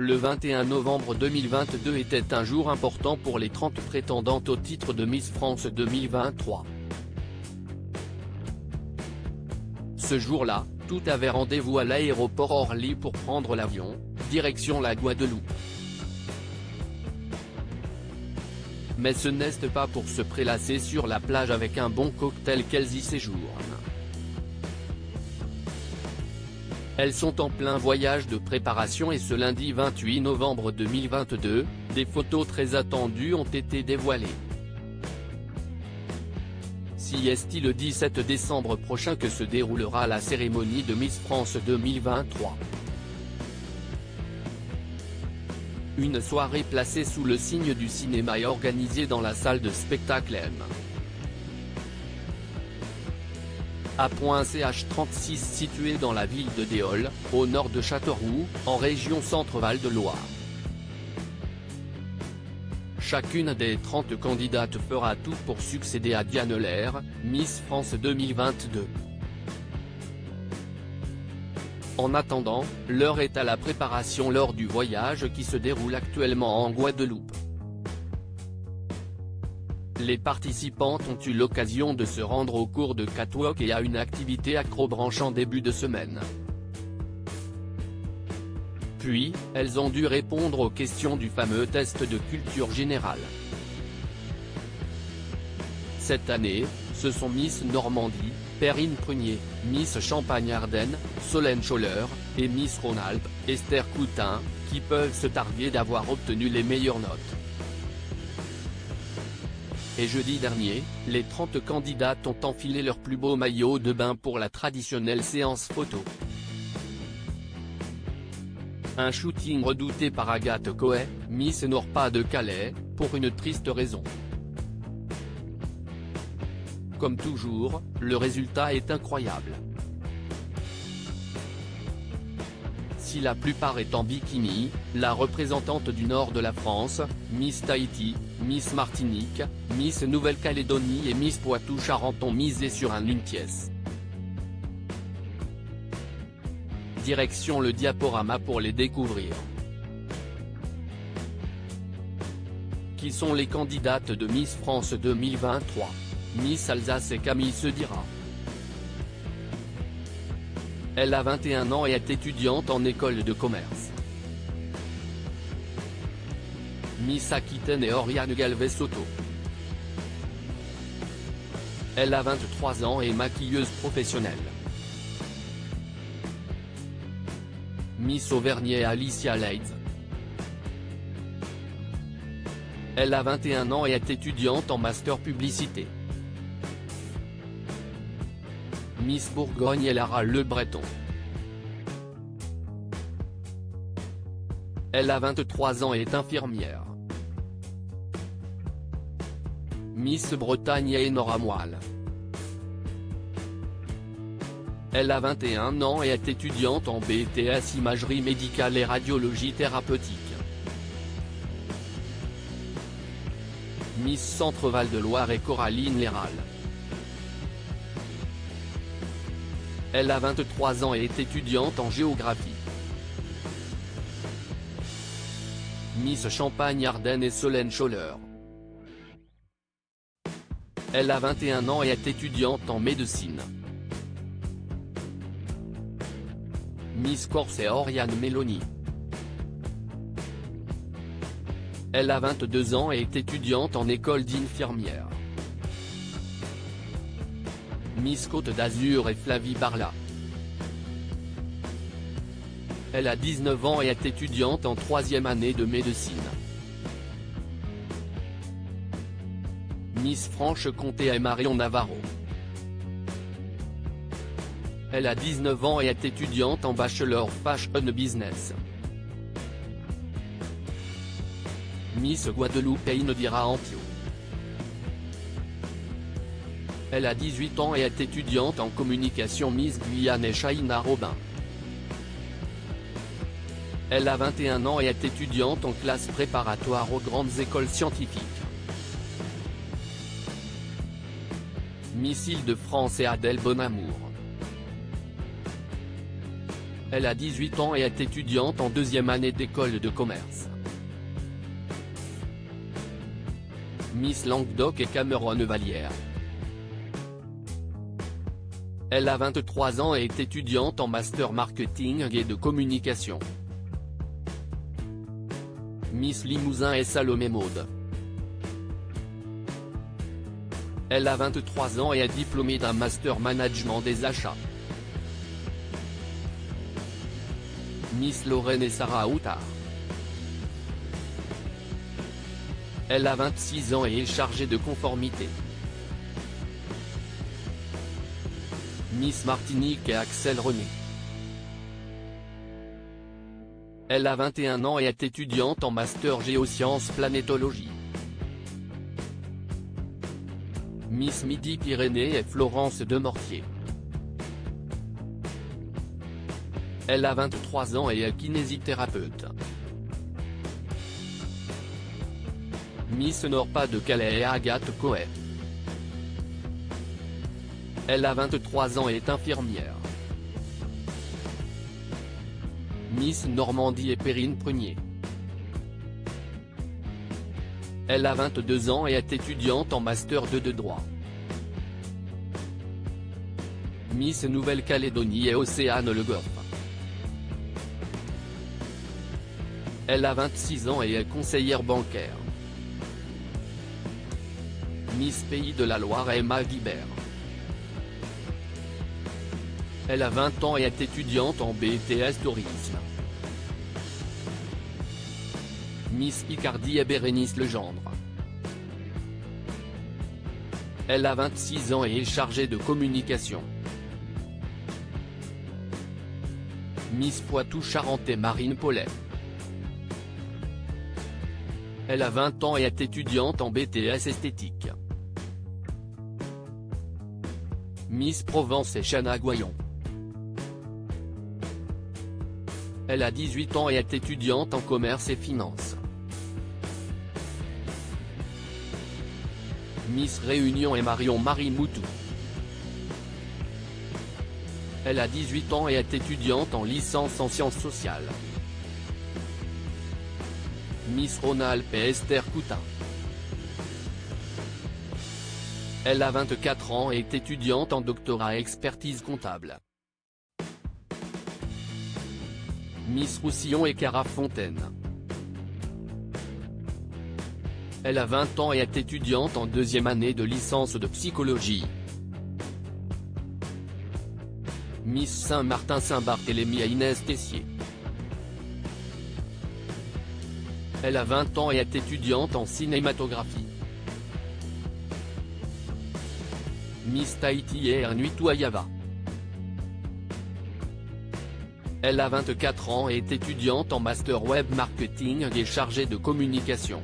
Le 21 novembre 2022 était un jour important pour les 30 prétendantes au titre de Miss France 2023. Ce jour-là, toutes avaient rendez-vous à l'aéroport Orly pour prendre l'avion, direction la Guadeloupe. Mais ce n'est pas pour se prélasser sur la plage avec un bon cocktail qu'elles y séjournent. Elles sont en plein voyage de préparation et ce lundi 28 novembre 2022, des photos très attendues ont été dévoilées. Si est le 17 décembre prochain que se déroulera la cérémonie de Miss France 2023. Une soirée placée sous le signe du cinéma et organisée dans la salle de spectacle M. A.ch36 située dans la ville de Déol, au nord de Châteauroux, en région Centre-Val de Loire. Chacune des 30 candidates fera tout pour succéder à Diane Lair, Miss France 2022. En attendant, l'heure est à la préparation lors du voyage qui se déroule actuellement en Guadeloupe. Les participantes ont eu l'occasion de se rendre au cours de catwalk et à une activité acrobranche en début de semaine. Puis, elles ont dû répondre aux questions du fameux test de culture générale. Cette année, ce sont Miss Normandie, Perrine Prunier, Miss Champagne-Ardenne, Solène Scholler, et Miss Rhône-Alpes, Esther Coutin, qui peuvent se targuer d'avoir obtenu les meilleures notes. Et jeudi dernier, les 30 candidates ont enfilé leur plus beau maillot de bain pour la traditionnelle séance photo. Un shooting redouté par Agathe Coët, Miss Nord-Pas-de-Calais, pour une triste raison. Comme toujours, le résultat est incroyable. Si la plupart est en bikini, la représentante du nord de la France, Miss Tahiti, Miss Martinique, Miss Nouvelle-Calédonie et Miss Poitou-Charentes ont misé sur un une pièce. Direction le diaporama pour les découvrir. Qui sont les candidates de Miss France 2023? Miss Alsace et Camille Sedira. Elle a 21 ans et est étudiante en école de commerce. Miss Aquitaine et Oriane Galvez-Soto. Elle a 23 ans et est maquilleuse professionnelle. Miss Auvergne et Alicia Leitz. Elle a 21 ans et est étudiante en master publicité. Miss Bourgogne et Lara Le Breton. Elle a 23 ans et est infirmière. Miss Bretagne et Nora Moelle. Elle a 21 ans et est étudiante en BTS Imagerie médicale et radiologie thérapeutique. Miss Centre-Val de Loire et Coraline Léral. Elle a 23 ans et est étudiante en géographie. Miss Champagne-Ardenne et Solène Scholler. Elle a 21 ans et est étudiante en médecine. Miss Corse et Oriane Mélanie. Elle a 22 ans et est étudiante en école d'infirmière. Miss Côte d'Azur et Flavie Barla. Elle a 19 ans et est étudiante en 3e année de médecine. Miss Franche-Comté et Marion Navarro. Elle a 19 ans et est étudiante en Bachelor Fashion Business. Miss Guadeloupe et Indira Ampio. Elle a 18 ans et est étudiante en communication. Miss Guyane et Shaina Robin. Elle a 21 ans et est étudiante en classe préparatoire aux grandes écoles scientifiques. Miss Île-de-France et Adèle Bonamour. Elle a 18 ans et est étudiante en deuxième année d'école de commerce. Miss Languedoc et Cameroun-Vallière. Elle a 23 ans et est étudiante en master marketing et de communication. Miss Limousin et Salomé Maud. Elle a 23 ans et est diplômée d'un master management des achats. Miss Lorraine et Sarah Outard. Elle a 26 ans et est chargée de conformité. Miss Martinique et Axel René. Elle a 21 ans et est étudiante en master géosciences planétologie. Miss Midi-Pyrénées et Florence Demortier. Elle a 23 ans et est kinésithérapeute. Miss Nord-Pas-de-Calais et Agathe Coët. Elle a 23 ans et est infirmière. Miss Normandie et Perrine Prunier. Elle a 22 ans et est étudiante en master 2 de droit. Miss Nouvelle-Calédonie et Océane Le Goff. Elle a 26 ans et est conseillère bancaire. Miss Pays de la Loire et Emma Guibert. Elle a 20 ans et est étudiante en BTS Tourisme. Miss Picardie et Bérénice Legendre. Elle a 26 ans et est chargée de communication. Miss Poitou-Charentes et Marine Paulet. Elle a 20 ans et est étudiante en BTS Esthétique. Miss Provence et Chana Goyon. Elle a 18 ans et est étudiante en commerce et finance. Miss Réunion et Marion-Marie Moutou. Elle a 18 ans et est étudiante en licence en sciences sociales. Miss Rhône-Alpes et Esther Coutin. Elle a 24 ans et est étudiante en doctorat expertise comptable. Miss Roussillon et Cara Fontaine. Elle a 20 ans et est étudiante en deuxième année de licence de psychologie. Miss Saint-Martin-Saint-Barthélemy et Inès Tessier. Elle a 20 ans et est étudiante en cinématographie. Miss Tahiti et Ernuitu Ayava. Elle a 24 ans et est étudiante en master web marketing et chargée de communication.